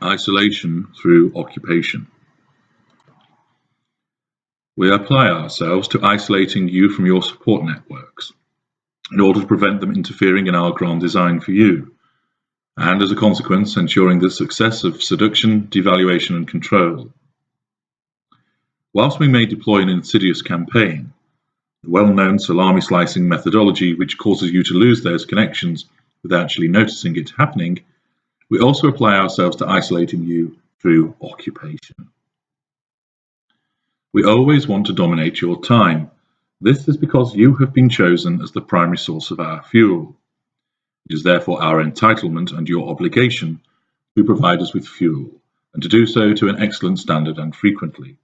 Isolation through occupation. We apply ourselves to isolating you from your support networks in order to prevent them interfering in our grand design for you, and as a consequence, ensuring the success of seduction, devaluation, and control. Whilst we may deploy an insidious campaign, the well-known salami-slicing methodology which causes you to lose those connections without actually noticing it happening, we also apply ourselves to isolating you through occupation. We always want to dominate your time. This is because you have been chosen as the primary source of our fuel. It is therefore our entitlement and your obligation to provide us with fuel, and to do so to an excellent standard and frequently.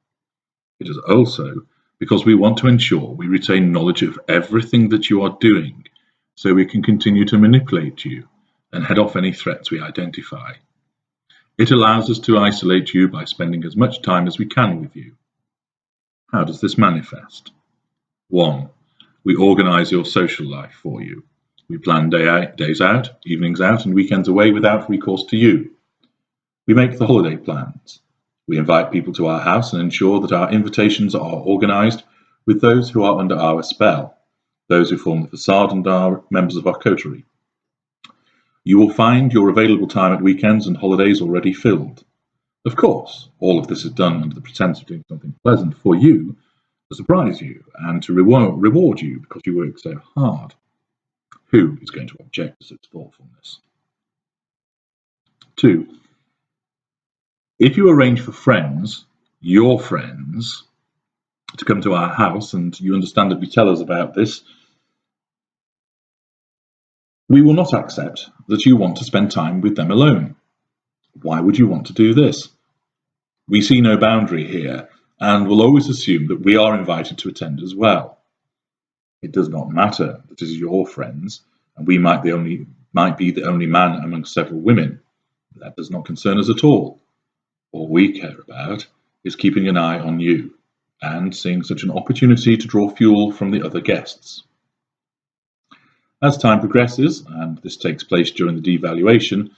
It is also because we want to ensure we retain knowledge of everything that you are doing, so we can continue to manipulate you and head off any threats we identify. It allows us to isolate you by spending as much time as we can with you. How does this manifest? 1. We organise your social life for you. We plan days out, evenings out, and weekends away without recourse to you. We make the holiday plans. We invite people to our house and ensure that our invitations are organised with those who are under our spell, those who form the facade and are members of our coterie. You will find your available time at weekends and holidays already filled. Of course, all of this is done under the pretense of doing something pleasant for you, to surprise you, and to reward you because you work so hard. Who is going to object to such thoughtfulness? 2. If you arrange for friends, your friends, to come to our house, and you understandably tell us about this, we will not accept that you want to spend time with them alone. Why would you want to do this? We see no boundary here, and will always assume that we are invited to attend as well. It does not matter that it is your friends, and we might be the only man among several women. That does not concern us at all. All we care about is keeping an eye on you, and seeing such an opportunity to draw fuel from the other guests. As time progresses, and this takes place during the devaluation,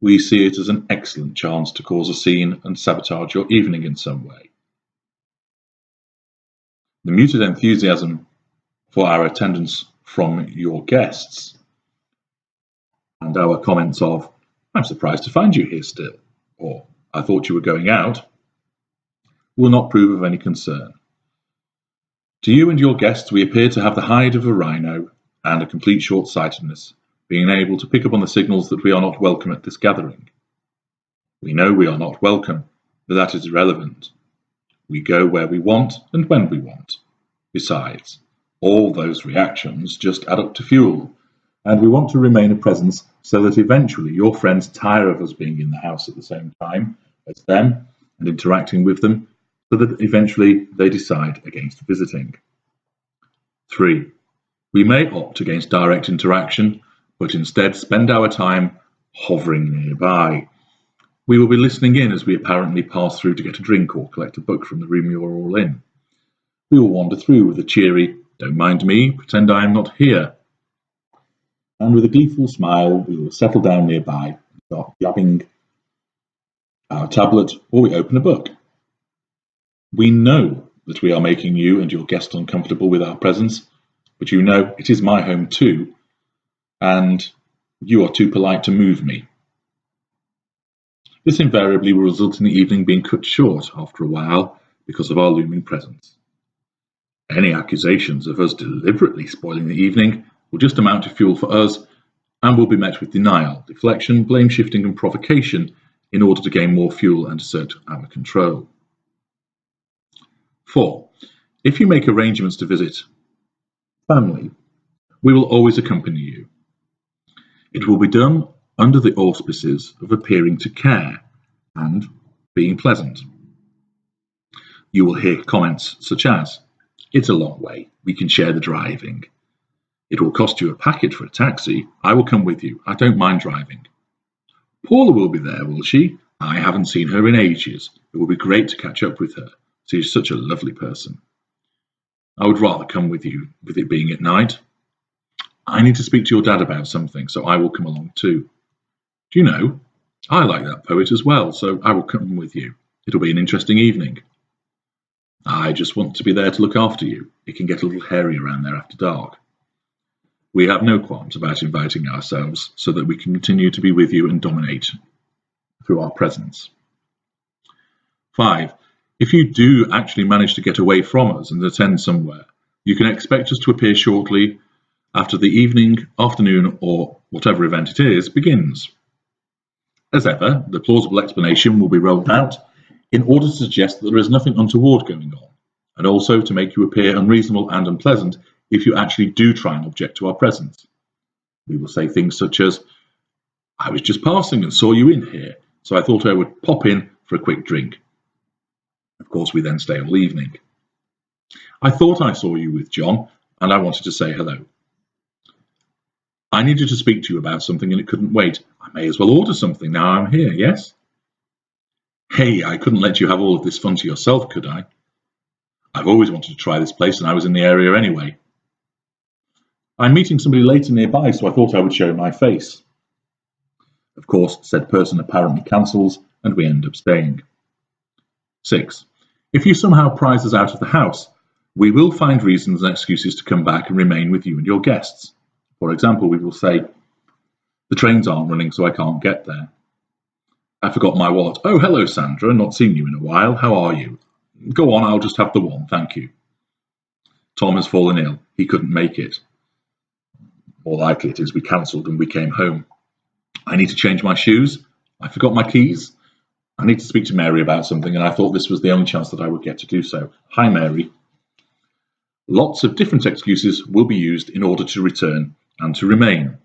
we see it as an excellent chance to cause a scene and sabotage your evening in some way. The muted enthusiasm for our attendance from your guests, and our comments of, "I'm surprised to find you here still," or "I thought you were going out," will not prove of any concern. To you and your guests, we appear to have the hide of a rhino and a complete short-sightedness, being able to pick up on the signals that we are not welcome at this gathering. We know we are not welcome, but that is irrelevant. We go where we want and when we want. Besides, all those reactions just add up to fuel, and we want to remain a presence so that eventually your friends tire of us being in the house at the same time as them and interacting with them, so that eventually they decide against visiting. 3. We may opt against direct interaction, but instead spend our time hovering nearby. We will be listening in as we apparently pass through to get a drink or collect a book from the room you're all in. We will wander through with a cheery, "Don't mind me, pretend I am not here." And with a gleeful smile, we will settle down nearby and start jabbing our tablet, or we open a book. We know that we are making you and your guest uncomfortable with our presence, but you know it is my home too, and you are too polite to move me. This invariably will result in the evening being cut short after a while because of our looming presence. Any accusations of us deliberately spoiling the evening will just amount to fuel for us, and will be met with denial, deflection, blame shifting, and provocation in order to gain more fuel and assert our control. 4. If you make arrangements to visit family, we will always accompany you. It will be done under the auspices of appearing to care and being pleasant. You will hear comments such as, "It's a long way, we can share the driving." "It will cost you a packet for a taxi, I will come with you, I don't mind driving." "Paula will be there, will she? I haven't seen her in ages, it will be great to catch up with her, she's such a lovely person." "I would rather come with you, with it being at night." "I need to speak to your dad about something, so I will come along too." "Do you know, I like that poet as well, so I will come with you. It'll be an interesting evening. I just want to be there to look after you. It can get a little hairy around there after dark. We have no qualms about inviting ourselves so that we can continue to be with you and dominate through our presence. 5. If you do actually manage to get away from us and attend somewhere, you can expect us to appear shortly after the evening, afternoon, or whatever event it is begins. As ever, the plausible explanation will be rolled out in order to suggest that there is nothing untoward going on, and also to make you appear unreasonable and unpleasant if you actually do try and object to our presence. We will say things such as, I was just passing and saw you in here, so I thought I would pop in for a quick drink. Of course, we then stay all evening. I thought I saw you with John, and I wanted to say hello. I needed to speak to you about something and it couldn't wait. I may as well order something now I'm here, yes? Hey, I couldn't let you have all of this fun to yourself, could I? I've always wanted to try this place and I was in the area anyway. I'm meeting somebody later nearby, so I thought I would show my face. Of course, said person apparently cancels, and we end up staying. 6. If you somehow prize us out of the house, we will find reasons and excuses to come back and remain with you and your guests. For example, we will say, the trains aren't running, so I can't get there. I forgot my wallet. Oh, hello, Sandra. Not seen you in a while. How are you? Go on, I'll just have the one, thank you. Tom has fallen ill. He couldn't make it. More likely it is we cancelled and we came home. I need to change my shoes. I forgot my keys. I need to speak to Mary about something, and I thought this was the only chance that I would get to do so. Hi, Mary. Lots of different excuses will be used in order to return and to remain.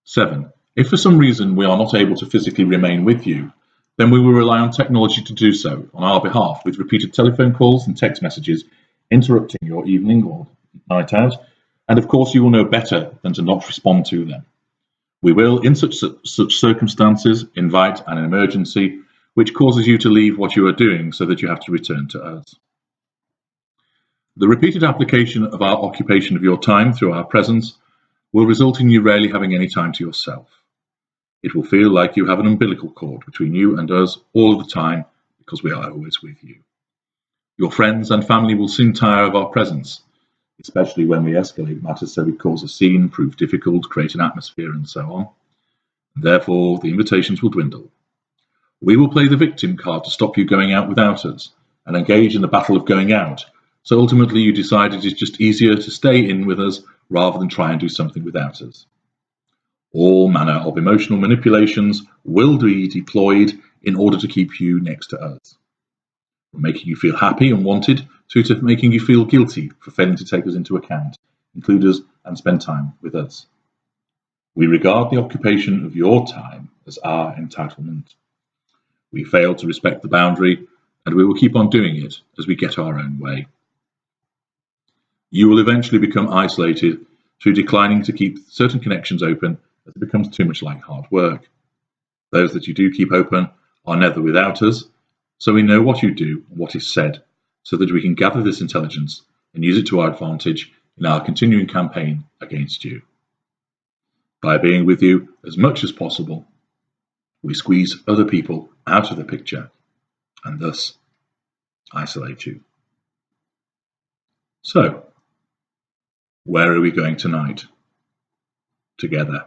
7. If for some reason we are not able to physically remain with you, then we will rely on technology to do so on our behalf with repeated telephone calls and text messages interrupting your evening or night out, and of course you will know better than to not respond to them. We will, in such circumstances, invite an emergency which causes you to leave what you are doing so that you have to return to us. The repeated application of our occupation of your time through our presence will result in you rarely having any time to yourself. It will feel like you have an umbilical cord between you and us all the time because we are always with you. Your friends and family will soon tire of our presence, especially when we escalate matters so we cause a scene, prove difficult, create an atmosphere, and so on. And therefore, the invitations will dwindle. We will play the victim card to stop you going out without us and engage in the battle of going out. So ultimately you decide it is just easier to stay in with us rather than try and do something without us. All manner of emotional manipulations will be deployed in order to keep you next to us. From making you feel happy and wanted through to making you feel guilty for failing to take us into account, include us, and spend time with us. We regard the occupation of your time as our entitlement. We fail to respect the boundary, and we will keep on doing it as we get our own way. You will eventually become isolated through declining to keep certain connections open as it becomes too much like hard work. Those that you do keep open are never without us, so we know what you do and what is said, so that we can gather this intelligence and use it to our advantage in our continuing campaign against you. By being with you as much as possible, we squeeze other people out of the picture and thus isolate you. So, where are we going tonight? Together.